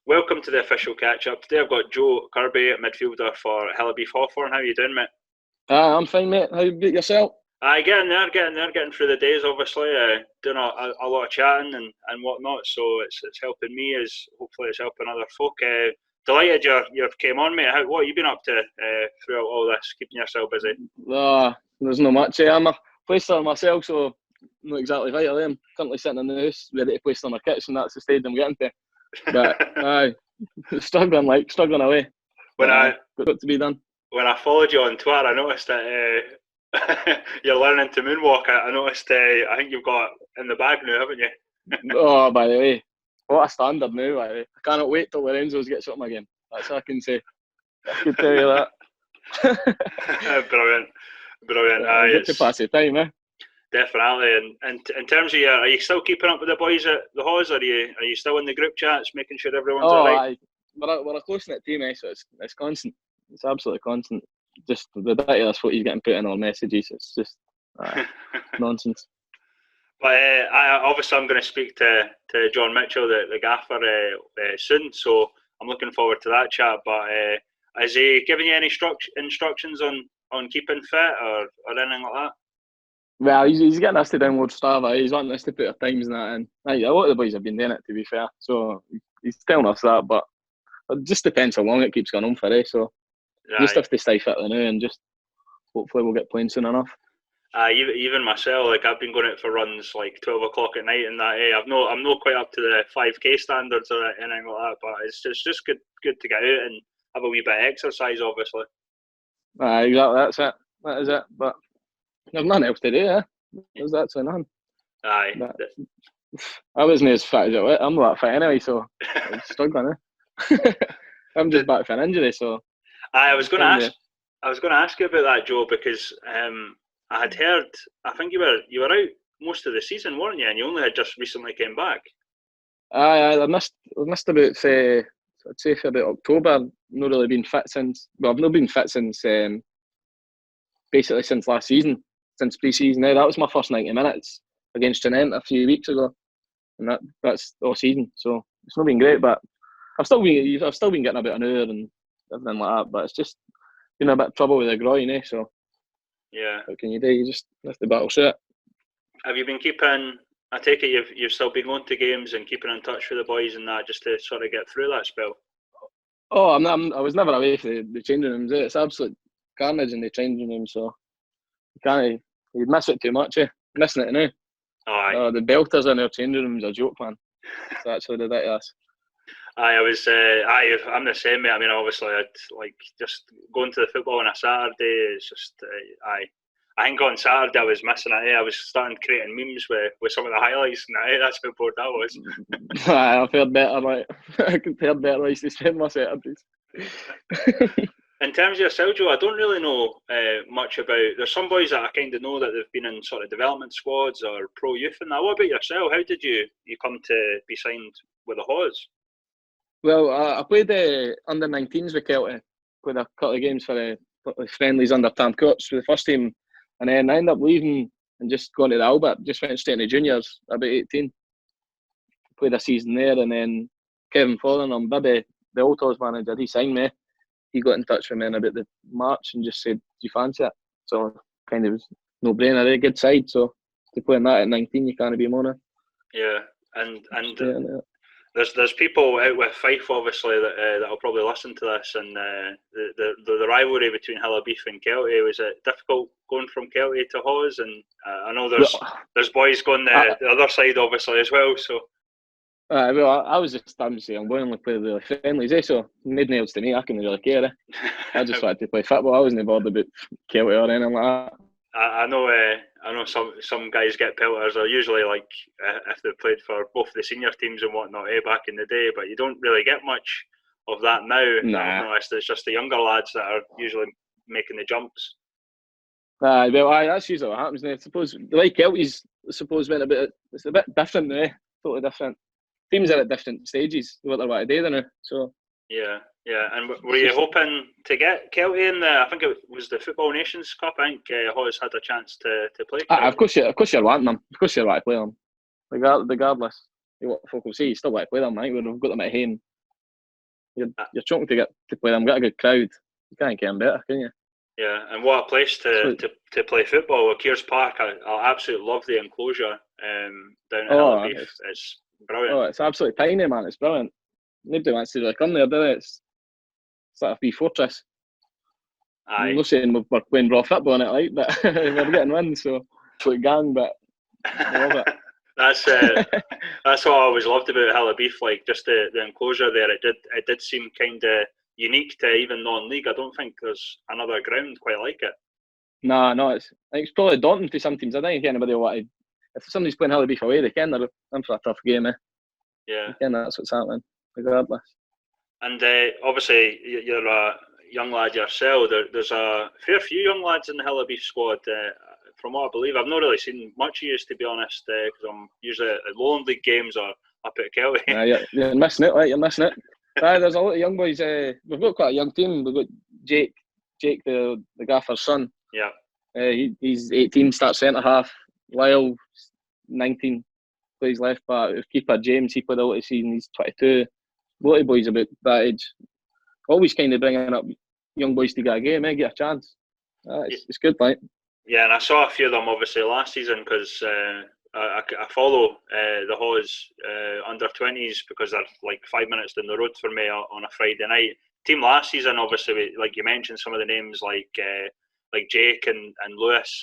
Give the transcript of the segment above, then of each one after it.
Welcome to the official catch-up. Today I've got Joe Kirby, midfielder for Hill of Beath Hawthorn. How are you doing, mate? I'm fine, mate. How about yourself? Getting through the days, obviously. Doing a lot of chatting and whatnot, so it's helping me, as hopefully it's helping other folk. Delighted you came on, mate. What have you been up to throughout all this, keeping yourself busy? There's not much. I'm a play starter myself, so not exactly right. I'm currently sitting in the house, ready to play on my kits, and that's the stage I'm getting to. But struggling away. Got to be done. When I followed you on Twitter, I noticed that you're learning to moonwalk. I noticed. I think you've got in the bag now, haven't you? Oh, by the way, what a standard now! By the way, I cannot wait till Lorenzo's gets something again. That's all I can say. I can tell you that. Brilliant. Good to pass the time, eh? Definitely. And in terms of are you still keeping up with the boys at the Haws? Are you still in the group chats, making sure everyone's all right? We're a close-knit team, so it's constant. It's absolutely constant. Just ridiculous what he's getting put in our messages. It's just nonsense. But obviously I'm going to speak to John Mitchell, the gaffer, soon. So I'm looking forward to that chat. But has he given you any instructions on keeping fit or anything like that? Well, he's getting us to download Strava. He's wanting us to put our times and that in. A lot of the boys have been doing it, to be fair. So he's telling us that, but it just depends how long it keeps going on for, So just have to stay fit now and just hopefully we'll get playing soon enough. Even myself, like I've been going out for runs like 12 o'clock at night and that. I'm not quite up to the 5k standards or anything like that, but it's just good to get out and have a wee bit of exercise, obviously. Exactly, that's it. That is it. But there's nothing else to do, There's actually nothing. But I wasn't as fit as it was. I'm not that fit anyway, so I'm struggling, I'm just back from an injury, so. I was going to ask you about that, Joe, because I had heard. I think you were out most of the season, weren't you? And you only had just recently came back. I missed about I'd say for about October. I've not really been fit since. Well, I've not been fit since basically since last season, since pre-season. Now that was my first 90 minutes against Jeanette a few weeks ago, and that's all season. So it's not been great, but I've still been getting a bit of an hour and everything like that. But it's just been a bit of trouble with the groin, So yeah, what can you do? You just have to battle through it. Have you been keeping? I take it you've still been going to games and keeping in touch with the boys and that, just to sort of get through that spell. Oh, I was never away from the changing rooms. It's absolute carnage in the changing room, so you'd miss it too much, Missing it now. Aye. The belters in their changing rooms are a joke, man. It's actually ridiculous. I'm the same, mate. I mean, obviously, I'd like just going to the football on a Saturday is just, I think on Saturday I was missing it. I was starting creating memes with some of the highlights, and that's how bored that was. I've heard better, I could hear better ways to spend my Saturdays. In terms of yourself, Joe, I don't really know much about. There's some boys that I kind of know that they've been in sort of development squads or pro youth and that. What about yourself? How did you come to be signed with the Haws? Well, I played under 19s with Kelty. Played a couple of games for the friendlies under Tam Coates for the first team, and then I ended up leaving and just going to the Albert. Just went straight into juniors about 18. Played a season there, and then Kevin Follin, Bibby, the Old Haws manager, he signed me. He got in touch with me in about the March and just said, "Do you fancy it?" So kind of no brainer. A good side. So to play in that at 19, you can't be more. Yeah, and there's people out with Fife obviously that'll probably listen to this, and the rivalry between Hill of Beath and Kelty, was it difficult going from Kelty to Haws? And I know there's boys going the other side obviously as well. So. Well, I was just saying I'm going to play the friendlies, so made nails to me. I couldn't really care. I just wanted to play football. I wasn't bothered about Kelty or anything like that. I know some guys get pelters. They're usually like if they played for both the senior teams and whatnot, back in the day. But you don't really get much of that now. Nah. I've noticed it's just the younger lads that are usually making the jumps. Well, that's usually what happens now. I suppose the way Kelty's it's a bit different now. Totally different. Teams are at different stages what they're about to do now. So yeah. And were you hoping to get Kelty in the? I think it was the Football Nations Cup. I think Haws had a chance to play. Of course you're wanting them. Of course you want to play them. Regardless of what folk will say, you still want to play them. I think we've got them at home You're trying to get to play them, get a good crowd. You can't get them better, can you? Yeah, and what a place to play football. Kears Park, I absolutely love the enclosure down at Hill of Beath. It's brilliant. Oh, it's absolutely tiny, man. It's brilliant. Nobody wants to really come there, do they? It's like a wee fortress. Aye. I'm not saying we're playing raw football on it, like, but we're getting wins, so it's like gang, but I love it. That's what I always loved about Hill of Beath, like just the enclosure there. It did seem kind of unique to even non-league. I don't think there's another ground quite like it. No, I think it's probably daunting to some teams. I don't think anybody will want to. If somebody's playing Hill of Beath away, they can. They're in for a tough game, eh? Yeah. They can, that's what's happening, regardless. And obviously, you're a young lad yourself. There's a fair few young lads in the Hill of Beath squad. From what I believe, I've not really seen much of you, to be honest, because I'm usually at Lowland League games or up at Kelly. You're missing it, right? You're missing it. There's a lot of young boys. We've got quite a young team. We've got Jake, the gaffer's son. Yeah. He's 18, starts centre half. Lyle, 19, plays left back. Keeper James, he played a lot of season. He's 22. A lot of boys about that age. Always kind of bringing up young boys to get a game, get a chance. It's good, right? Yeah, and I saw a few of them obviously last season because I follow the Hawes under 20s because they're like 5 minutes down the road for me on a Friday night. Team last season, obviously, like you mentioned, some of the names like Jake and Lewis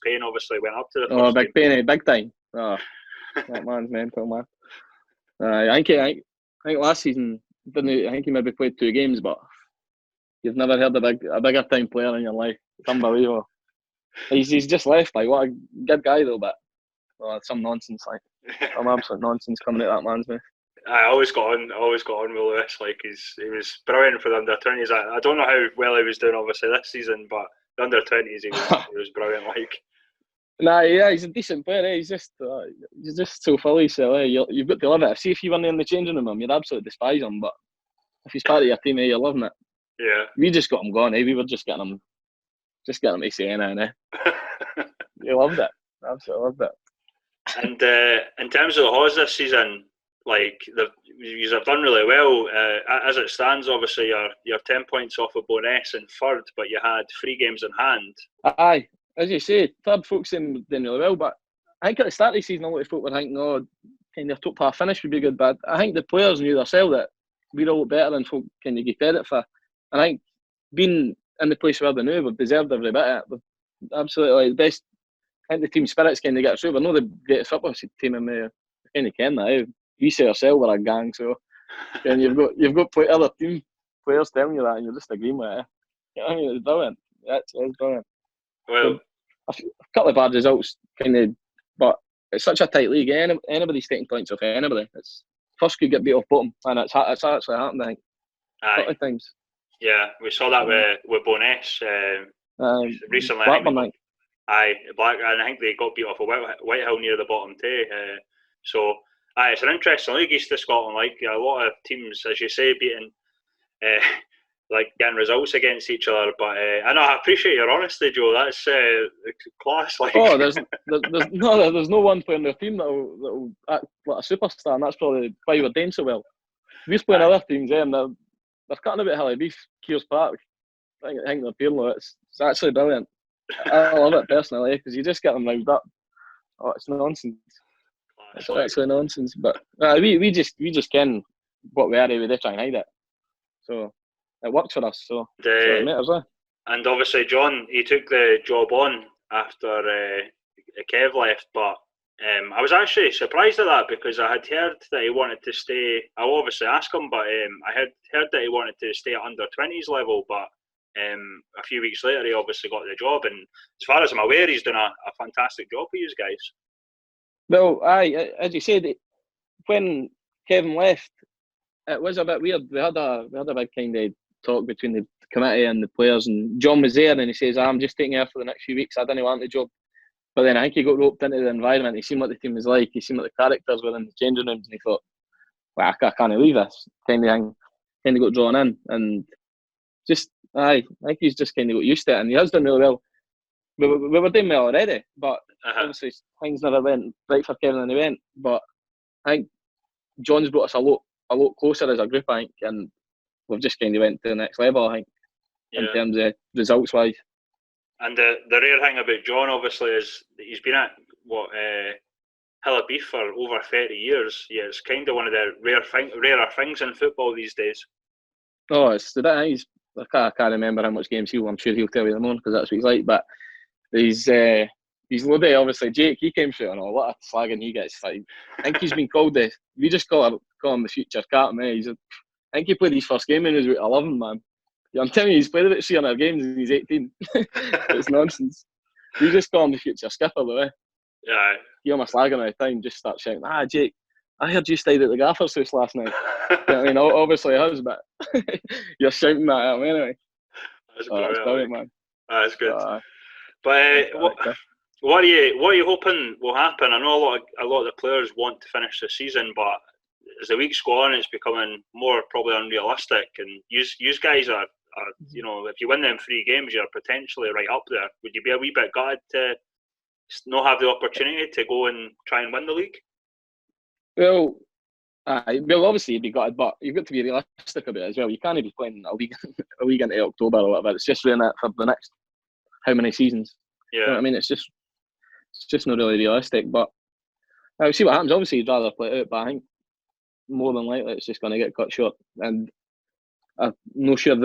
Payne obviously went up to the first. Oh, Big Payne, big time. Oh, that man's mental, man. I think last season, I think he maybe played 2 games, but you've never heard a bigger time player in your life. It's unbelievable. He's just left. Like, what a good guy though, but some nonsense. Like, some absolute nonsense coming out of that man's mouth. I always got on with Lewis. Like, he was brilliant for the under 20s. I don't know how well he was doing obviously this season, but the under 20s he was brilliant. Like, nah, yeah, he's a decent player. Eh? He's just so fully so. You've got to love it. See, if you weren't in the changing room, you'd absolutely despise him. But if he's part of your team, you're loving it. Yeah. We just got him gone. We were just getting him to say anything. You loved it. Absolutely loved it. And in terms of the Hawes this season, like you have done really well. As it stands, obviously you're 10 points off of Bo'ness in third, but you had 3 games in hand. Aye, as you say, third folks doing really well. But I think at the start of the season, a lot of folk were thinking, kind of top half finish would be good. But I think the players knew themselves that we're a lot better than folk can you give credit for. And I think being in the place where they knew, we've deserved every bit of it. We've absolutely the best. I think the team spirit's kind of get us through. We're not the greatest football team in the kind of can that. We say ourselves we're a gang, so and you've got other team players telling you that, and you're just agreeing with it. You know what I mean? It's brilliant. It's brilliant. Well, a couple of bad results, kind of, but it's such a tight league. Anybody's taking points off anybody. It's first could get beat off bottom, and it's actually happened. I think a couple of times. Yeah, we saw that with Bo'ness recently. Blackburn, and I think they got beat off of Whitehill near the bottom too. So it's an interesting league, East of Scotland. Like a lot of teams, as you say, beating, like getting results against each other. But I know I appreciate your honesty, Joe. That's class. Like, there's no one player in their team that'll act like a superstar, and that's probably why we're doing so well. We're playing other teams, and they're cutting about Hill of Beath, Kears Park. I think they're pure. It's actually brilliant. I love it personally because you just get them round up. Oh, it's nonsense. It's actually nonsense. But we just ken what we are. We try and hide it, so it works for us. So it matters. And obviously, John, he took the job on after Kev left, but I was actually surprised at that because I had heard that he wanted to stay. I'll obviously ask him, but I had heard that he wanted to stay at under 20s level, but. A few weeks later, he obviously got the job, and as far as I'm aware, he's done a fantastic job for you guys. Well, as you said, when Kevin left, it was a bit weird. We had a big kind of talk between the committee and the players, and John was there, and he says, "I'm just taking her for the next few weeks. I didn't want the job." But then I think he got roped into the environment. He seen what the team was like. He seen what the characters were in the changing rooms, and he thought, "Well, I can't leave this." Kind of thing. Kind of got drawn in, and just. I think he's just kind of got used to it, and he has done really well. We were doing well already, but obviously things never went right for Kevin in the event. But I think John's brought us a lot closer as a group, I think, and we've just kind of went to the next level, I think, in terms of results wise. And the rare thing about John, obviously, is that he's been at Hill of Beath for over 30 years. Yeah, it's kind of one of the rarer things in football these days. Oh, I can't remember how much games I'm sure he'll tell you in the morning because that's what he's like. But he's loaded, obviously. Jake, he came through and all. What a slagging he gets. Like, I think he's been called we just call him the future captain. I think he played his first game when he was about 11, man. Yeah, I'm telling you, he's played about 300 games and he's 18. It's nonsense. We just call him the future skipper, by the way. Yeah. Hear him a slagging all the time, just start shouting, Jake, I heard you stayed at the gaffer's house last night. You know what I mean? Obviously he has, but you're shouting that at him anyway. That's brilliant, man. That's good. What are you hoping will happen? I know a lot of the players want to finish the season, but as the weeks go on, it's becoming more probably unrealistic. And you guys are, you know, if you win them 3 games, you're potentially right up there. Would you be a wee bit gutted to not have the opportunity to go and try and win the league? Well, obviously you'd be gutted, but you've got to be realistic about it as well. You can't be playing a league into October or whatever. It's just doing that for the next how many seasons? Yeah. You know what I mean? It's just not really realistic. But I'll see what happens. Obviously, you'd rather play it out, but I think more than likely it's just going to get cut short. And I'm not sure I'm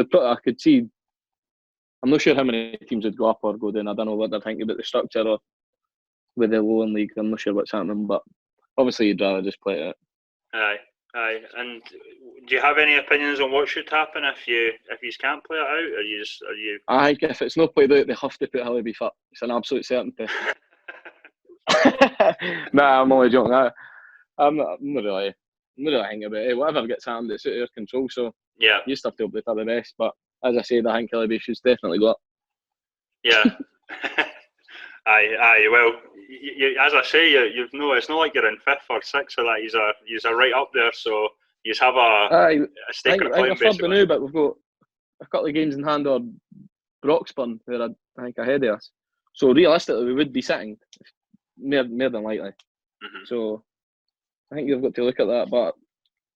not sure how many teams would go up or go down. I don't know what they're thinking about the structure or with the Lowland League. I'm not sure what's happening, but obviously you'd rather just play it out. Aye. And do you have any opinions on what should happen if you can't play it out? Are you? I think if it's not played out, they have to put Hill of Beath up. It's an absolute certainty. Nah, I'm only joking. I'm not really thinking about it. Whatever gets happened, it's out of our control. So yeah, you just have to hope for the best. But as I said, I think Hill of Beath should definitely go up. Yeah. Aye. Well, as I say, it's not like you're in 5th or 6th or that. He's right up there. So you have a stake in a claim, basically. Now, but we've got a couple of games in hand on Broxburn, where I think ahead of us. So realistically, we would be sitting more than likely. Mm-hmm. So I think you've got to look at that. But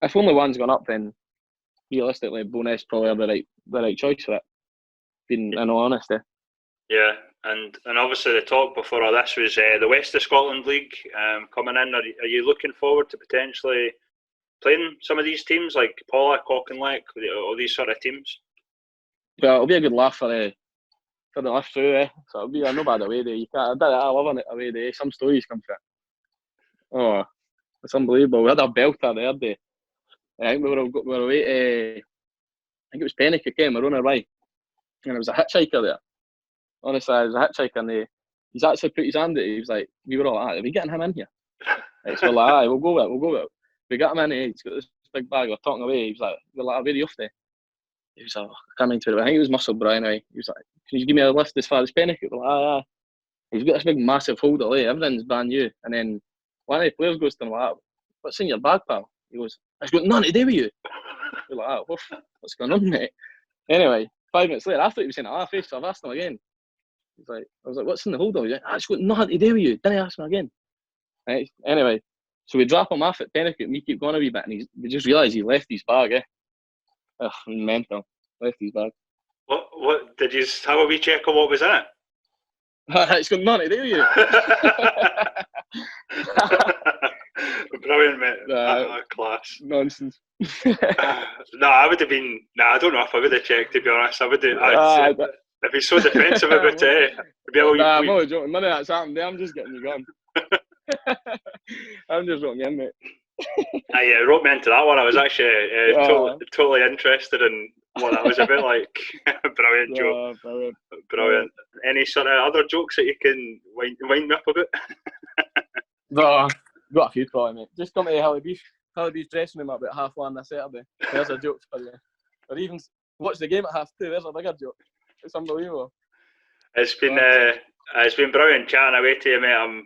if only one's gone up, then realistically, Bo'ness probably are the right choice for it. Being in all honesty. Yeah, and obviously the talk before all this was the West of Scotland League coming in. Are you looking forward to potentially playing some of these teams like Pollack, Auchinleck, all these sort of teams? Yeah, it'll be a good laugh for the laugh through. So it'll be a no bad away day. I love an away day. Some stories come from it. Oh, it's unbelievable. We had a belter the other day. I think we were away to, I think it was Pennick came, we were on our way, and there was a hitchhiker there. Honestly, there was a hitchhiker and he's actually put his hand out. He was like, we were all like, are we getting him in here? So we're like, aye, we'll go with it. We got him in, he's got this big bag, we're talking away. He was like, we're like, where are you off there? He was like, I can't remember it. I think it was Musselburgh anyway. He was like, can you give me a list as far as Pennick? We're like, aye. He's got this big massive holder, everything's brand new. And then one of the players goes to him like, what's in your bag, pal? He goes, I've got nothing to do with you. We're like, what's going on, mate? Anyway, 5 minutes later, I thought he was saying it face, so I've asked him again. I was like, what's in the holder? He's like, it's got nothing to do with you. Didn't ask me again. Right? Anyway, so we drop him off at Pennick and we keep going a wee bit and we just realise he left his bag, Ugh, mental. Left his bag. What did you have a wee check on what was in it? It's got nothing to do with you. Brilliant, mate. Class. Nonsense. I would have been. I don't know if I would have checked, to be honest. I would have. If he's so defensive about it, I'm only joking. None of that's happened there. I'm just getting you gone. I'm just roping you in, mate. Yeah, wrote me into that one. I was actually totally interested in what that was about. Like, brilliant joke. Brilliant. Any sort of other jokes that you can wind me up a bit? Got a few for you, mate. Just come to Hill of Beath dressing room at about 1:30 this Saturday. There's a joke for you. Or even watch the game at 2:30. There's a bigger joke. It's unbelievable. It's been brilliant chatting away to you, mate.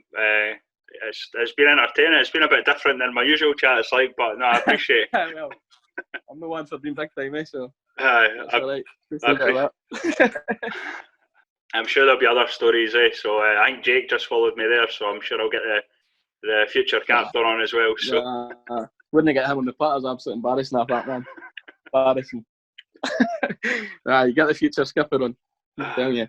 It's been entertaining. It's been a bit different than my usual chat. It's like, but no, I appreciate it. Well, I'm the one for being big time, so. That's all right. I'm sure there'll be other stories, So I think Jake just followed me there, so I'm sure I'll get the future captain on as well. So wouldn't get him on the platters. Absolutely embarrassing that man. Embarrassing. You get the future skipper on. I'm telling you.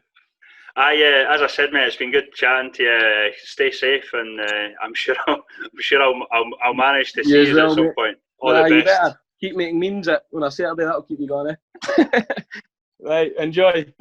As I said, mate, it's been good chatting to you. Stay safe, and I'm sure I'll manage to see you at some point. All the best. You better keep making memes on a Saturday. That'll keep you going, eh? Right, enjoy.